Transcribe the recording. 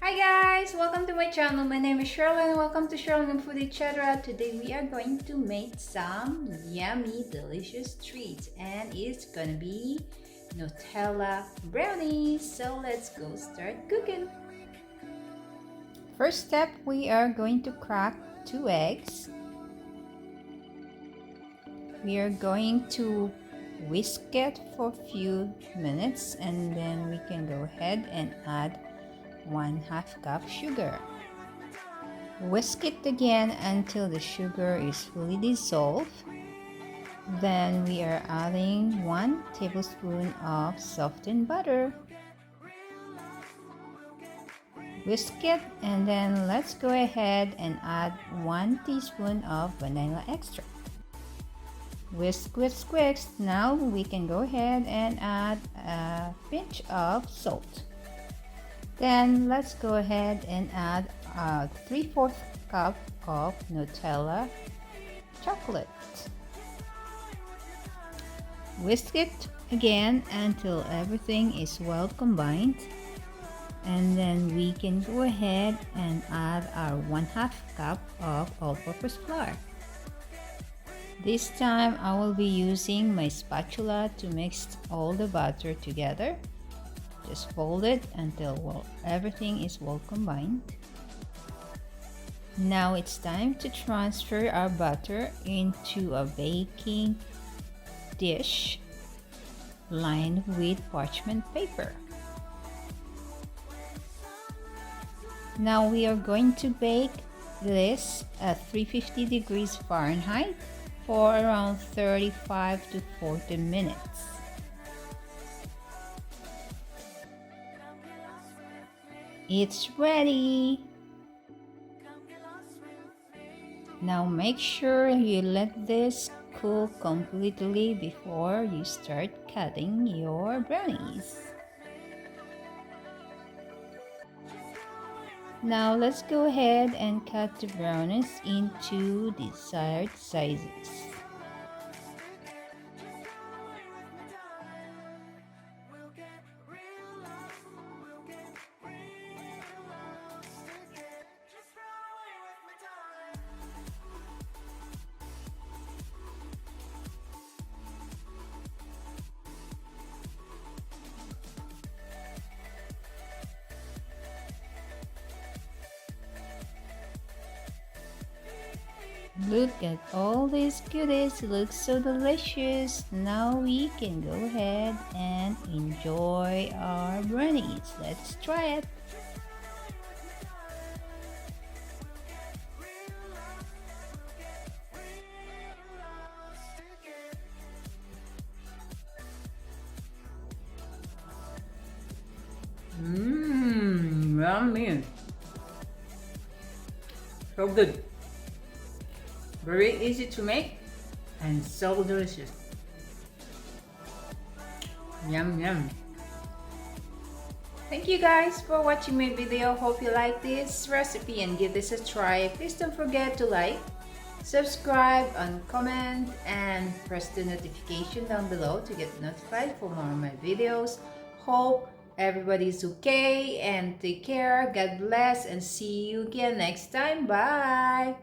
Hi guys! Welcome to my channel. My name is Sherlyn. Welcome to Sherlyn Food Etc. Today we are going to make some yummy, delicious treats, and it's gonna be Nutella brownies. So let's go start cooking. First step, we are going to crack 2 eggs. We are going to whisk it for a few minutes, and then we can go ahead and add 1/2 cup sugar. Whisk it again until the sugar is fully dissolved. Then we are adding 1 tablespoon of softened butter. Whisk it, and then let's go ahead and add 1 teaspoon of vanilla extract. Whisk, whisk, whisk. Now we can go ahead and add a pinch of salt. Then let's go ahead and add 3/4 cup of Nutella chocolate. Whisk it again until everything is well combined, and then we can go ahead and add our 1/2 cup of all-purpose flour. This time I will be using my spatula to mix all the batter together. Just fold it until everything is well combined. Now it's time to transfer our butter into a baking dish lined with parchment paper. Now we are going to bake this at 350 degrees Fahrenheit for around 35 to 40 minutes. It's ready! Now make sure you let this cool completely before you start cutting your brownies. Now let's go ahead and cut the brownies into desired sizes. Look at all these goodies, looks so delicious. Now we can go ahead and enjoy our brownies. Let's try it. Yummy. So good. Very easy to make and so delicious. Yum yum. Thank you guys for watching my video. Hope you like this recipe and give this a try. Please don't forget to like, subscribe, and comment, and press the notification down below to get notified for more of my videos. Hope everybody's okay and take care. God bless and see you again next time. Bye.